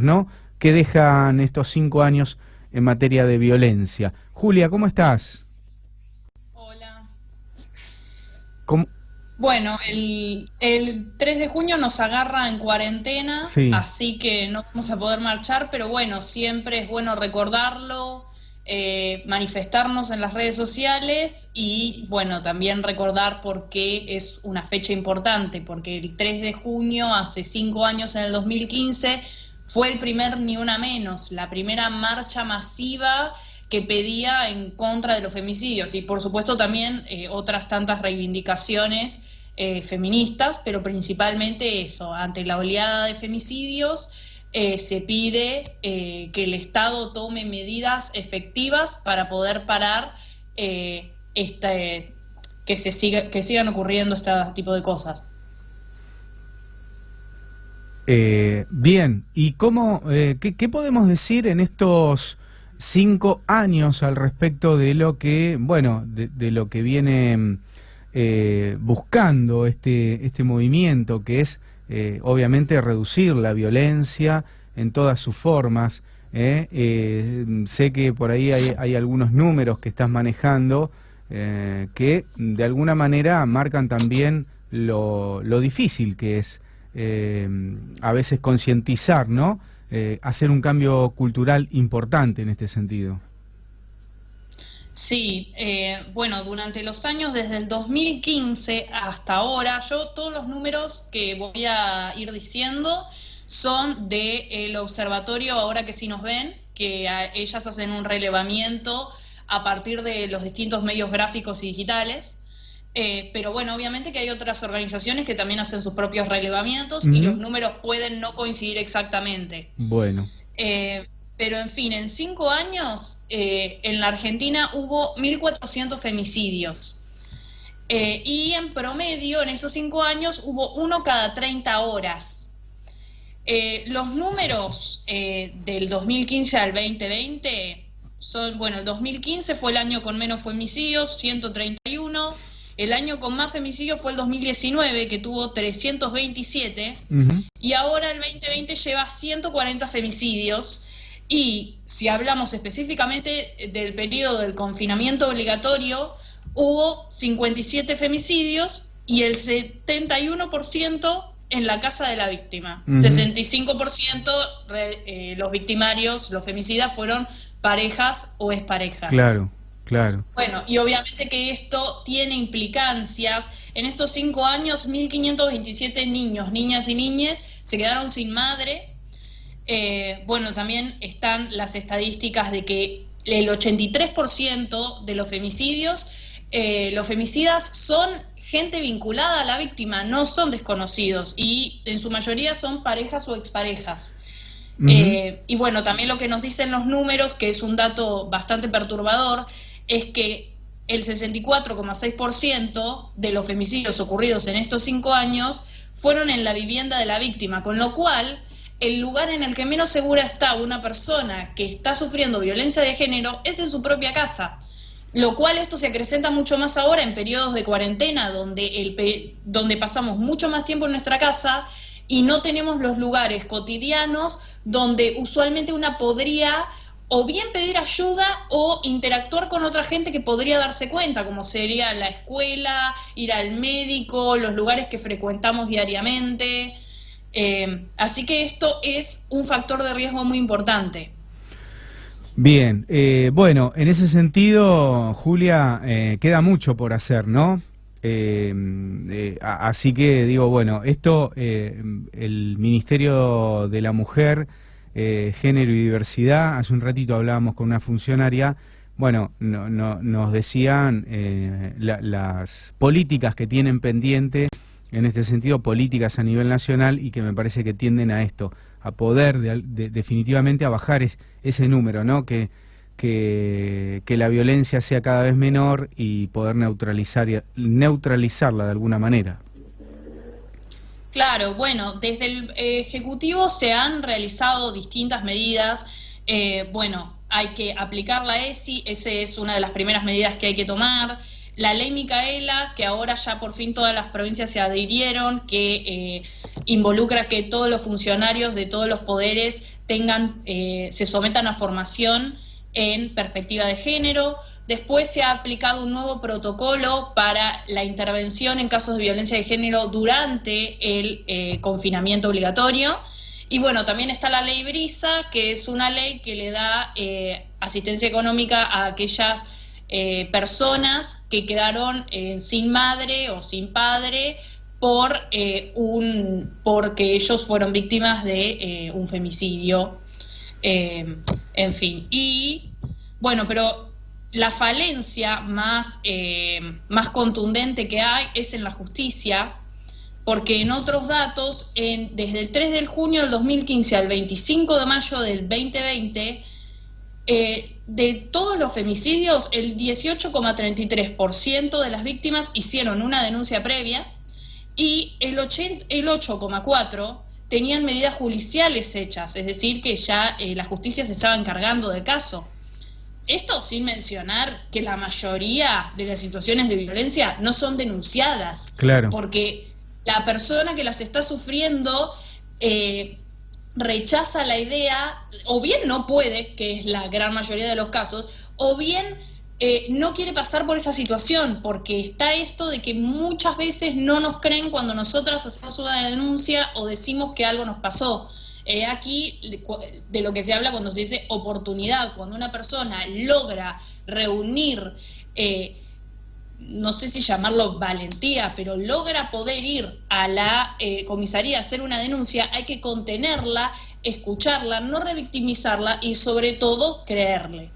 ¿no? ¿Qué dejan estos 5 años en materia de violencia? Julia, ¿cómo estás? Hola. ¿Cómo? Bueno, el 3 de junio nos agarra en cuarentena, Sí. así que no vamos a poder marchar, pero bueno, siempre es bueno recordarlo, manifestarnos en las redes sociales y bueno, también recordar por qué es una fecha importante, porque el 3 de junio, hace 5 años, en el 2015, fue el primer Ni Una Menos, la primera marcha masiva que pedía en contra de los femicidios y por supuesto también otras tantas reivindicaciones feministas, pero principalmente eso, ante la oleada de femicidios se pide que el Estado tome medidas efectivas para poder parar que sigan ocurriendo este tipo de cosas. Bien, ¿y qué podemos decir en estos 5 años al respecto de lo que, bueno, de lo que viene buscando este movimiento, que es obviamente reducir la violencia en todas sus formas? Sé que por ahí hay algunos números que estás manejando que de alguna manera marcan también lo difícil que es a veces concientizar, ¿no? Hacer un cambio cultural importante en este sentido. Sí, bueno, durante los años desde el 2015 hasta ahora, yo todos los números que voy a ir diciendo son del observatorio Ahora que sí nos ven, que ellas hacen un relevamiento a partir de los distintos medios gráficos y digitales. Pero bueno, obviamente que hay otras organizaciones que también hacen sus propios relevamientos y los Ujú. números pueden no coincidir exactamente. Bueno. Eh, pero en fin, en 5 años en la Argentina hubo 1.400 femicidios. Y en promedio, en esos 5 años, hubo uno cada 30 horas. Los números del 2015 al 2020 son, bueno, el 2015 fue el año con menos femicidios, 131. El año con más femicidios fue el 2019, que tuvo 327. Ujú. Y ahora el 2020 lleva 140 femicidios. Y si hablamos específicamente del periodo del confinamiento obligatorio, hubo 57 femicidios y el 71% en la casa de la víctima. Ujú. 65% los victimarios, los femicidas, fueron parejas o exparejas. Claro, claro. Bueno, y obviamente que esto tiene implicancias. En estos 5 años, 1.527 niños, niñas y niñes se quedaron sin madre. Bueno, también están las estadísticas de que el 83% de los femicidas son gente vinculada a la víctima, no son desconocidos, y en su mayoría son parejas o exparejas. Ujú. Y bueno, también lo que nos dicen los números, que es un dato bastante perturbador, es que el 64,6% de los femicidios ocurridos en estos 5 años fueron en la vivienda de la víctima, con lo cual el lugar en el que menos segura está una persona que está sufriendo violencia de género es en su propia casa. Lo cual esto se acrecenta mucho más ahora en periodos de cuarentena, donde pasamos mucho más tiempo en nuestra casa y no tenemos los lugares cotidianos donde usualmente una podría o bien pedir ayuda o interactuar con otra gente que podría darse cuenta, como sería la escuela, ir al médico, los lugares que frecuentamos diariamente. Así que esto es un factor de riesgo muy importante. Bien, bueno, en ese sentido, Julia, queda mucho por hacer, ¿no? Así que digo, bueno, esto, el Ministerio de la Mujer, Género y Diversidad, hace un ratito hablábamos con una funcionaria, bueno, nos decían las políticas que tienen pendiente, en este sentido, políticas a nivel nacional, y que me parece que tienden a esto, a poder definitivamente a bajar ese número, ¿no? Que la violencia sea cada vez menor y poder neutralizarla de alguna manera. Claro, bueno, desde el Ejecutivo se han realizado distintas medidas. Bueno, hay que aplicar la ESI, esa es una de las primeras medidas que hay que tomar. la ley Micaela, que ahora ya por fin todas las provincias se adhirieron, que involucra que todos los funcionarios de todos los poderes se sometan a formación en perspectiva de género. Después se ha aplicado un nuevo protocolo para la intervención en casos de violencia de género durante el confinamiento obligatorio. Y bueno, también está la ley Brisa, que es una ley que le da asistencia económica a aquellas personas que quedaron sin madre o sin padre porque ellos fueron víctimas de un femicidio, en fin. Y bueno, pero la falencia más contundente que hay es en la justicia, porque en otros datos, desde el 3 de junio del 2015 al 25 de mayo del 2020, de todos los femicidios, el 18,33% de las víctimas hicieron una denuncia previa y el 8,4% tenían medidas judiciales hechas, es decir, que ya la justicia se estaba encargando del caso. Esto sin mencionar que la mayoría de las situaciones de violencia no son denunciadas, claro, porque la persona que las está sufriendo rechaza la idea, o bien no puede, que es la gran mayoría de los casos, o bien no quiere pasar por esa situación, porque está esto de que muchas veces no nos creen cuando nosotras hacemos una denuncia o decimos que algo nos pasó. Aquí de lo que se habla cuando se dice oportunidad, cuando una persona logra reunir, no sé si llamarlo valentía, pero logra poder ir a la comisaría a hacer una denuncia, hay que contenerla, escucharla, no revictimizarla y sobre todo creerle.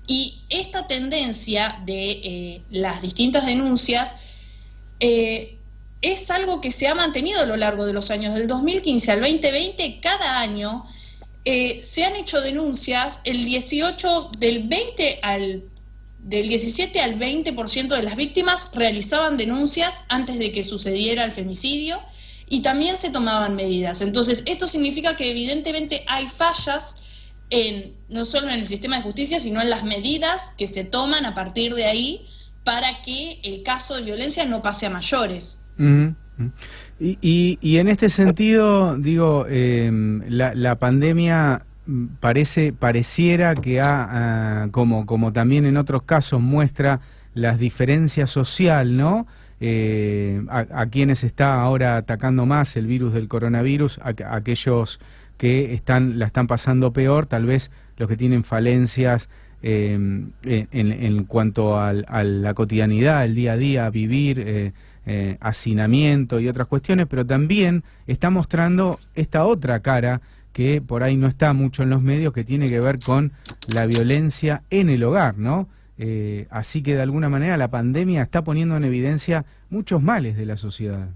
Y esta tendencia de las distintas denuncias es algo que se ha mantenido a lo largo de los años, del 2015 al 2020, cada año se han hecho denuncias, del 17 al 20% de las víctimas realizaban denuncias antes de que sucediera el femicidio y también se tomaban medidas. Entonces, esto significa que evidentemente hay fallas no solo en el sistema de justicia, sino en las medidas que se toman a partir de ahí para que el caso de violencia no pase a mayores. Uh-huh. Y en este sentido, digo, la pandemia pareciera que como también en otros casos muestra las diferencias social, ¿no? A quienes está ahora atacando más el virus del coronavirus, aquellos que la están pasando peor, tal vez los que tienen falencias en cuanto a la cotidianidad, el día a día, vivir, hacinamiento y otras cuestiones, pero también está mostrando esta otra cara que por ahí no está mucho en los medios, que tiene que ver con la violencia en el hogar, ¿no? Así que de alguna manera la pandemia está poniendo en evidencia muchos males de la sociedad.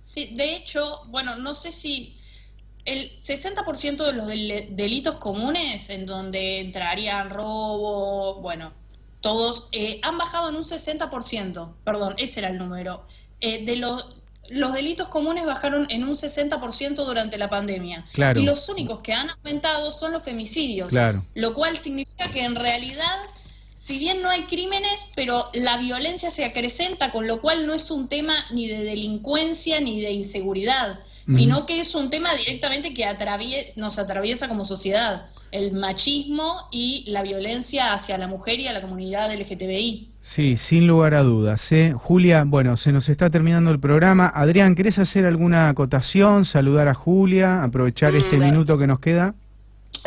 Sí, de hecho, bueno, no sé si el 60% de los delitos comunes, en donde entrarían robo, bueno, todos, han bajado en un 60%, perdón, ese era el número. Los delitos comunes bajaron en un 60% durante la pandemia. Claro. Y los únicos que han aumentado son los femicidios. Claro. Lo cual significa que en realidad, si bien no hay crímenes, pero la violencia se acrecenta, con lo cual no es un tema ni de delincuencia ni de inseguridad, sino que es un tema directamente que nos atraviesa como sociedad, el machismo y la violencia hacia la mujer y a la comunidad LGTBI. Sí, sin lugar a dudas, ¿eh? Julia, bueno, se nos está terminando el programa. Adrián, ¿querés hacer alguna acotación, saludar a Julia, aprovechar este minuto que nos queda?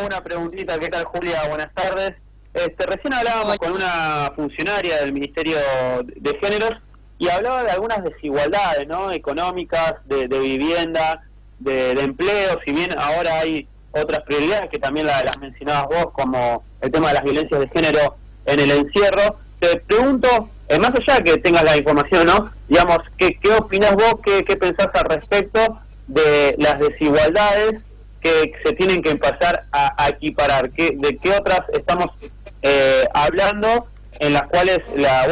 Una preguntita, ¿qué tal, Julia? Buenas tardes. Recién hablábamos con una funcionaria del Ministerio de Géneros y hablaba de algunas desigualdades, ¿no? Económicas, de vivienda, de empleo, si bien ahora hay otras prioridades que también las mencionabas vos, como el tema de las violencias de género en el encierro. Te pregunto, más allá de que tengas la información, ¿no? Digamos, ¿qué opinás vos, qué pensás al respecto de las desigualdades que se tienen que empezar a equiparar? ¿De qué otras estamos hablando en las cuales las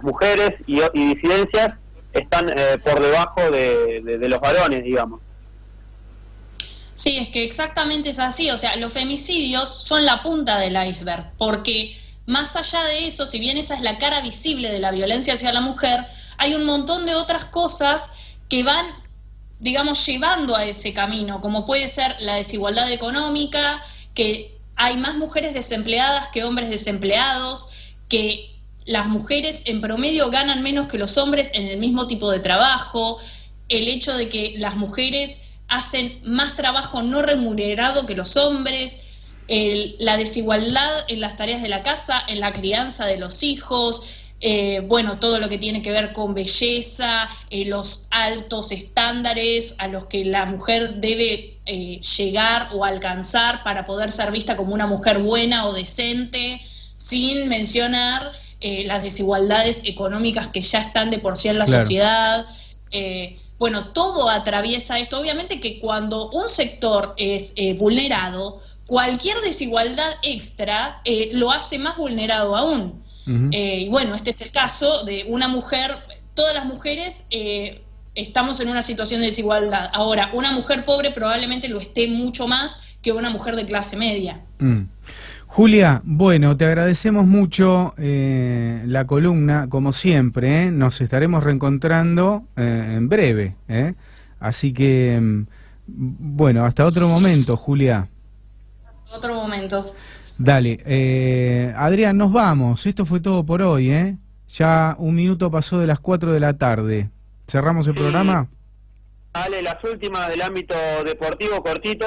mujeres y disidencias están por debajo de los varones, digamos? Sí, es que exactamente es así. O sea, los femicidios son la punta del iceberg, porque más allá de eso, si bien esa es la cara visible de la violencia hacia la mujer, hay un montón de otras cosas que van, digamos, llevando a ese camino, como puede ser la desigualdad económica, que hay más mujeres desempleadas que hombres desempleados, que las mujeres en promedio ganan menos que los hombres en el mismo tipo de trabajo, el hecho de que las mujeres hacen más trabajo no remunerado que los hombres, la desigualdad en las tareas de la casa, en la crianza de los hijos, bueno, todo lo que tiene que ver con belleza, los altos estándares a los que la mujer debe llegar o alcanzar para poder ser vista como una mujer buena o decente, sin mencionar las desigualdades económicas que ya están de por sí en la sociedad. Bueno, todo atraviesa esto. Obviamente que cuando un sector es vulnerado, cualquier desigualdad extra lo hace más vulnerado aún. Y bueno, este es el caso de una mujer, todas las mujeres estamos en una situación de desigualdad. Ahora, una mujer pobre probablemente lo esté mucho más que una mujer de clase media. Julia, bueno, te agradecemos mucho la columna, como siempre, ¿eh? Nos estaremos reencontrando en breve, ¿eh? Así que, bueno, hasta otro momento, Julia. Otro momento. Dale, Adrián, nos vamos. Esto fue todo por hoy, ¿eh? Ya un minuto pasó de las 4 de la tarde. ¿Cerramos el programa? Dale, las últimas del ámbito deportivo cortito.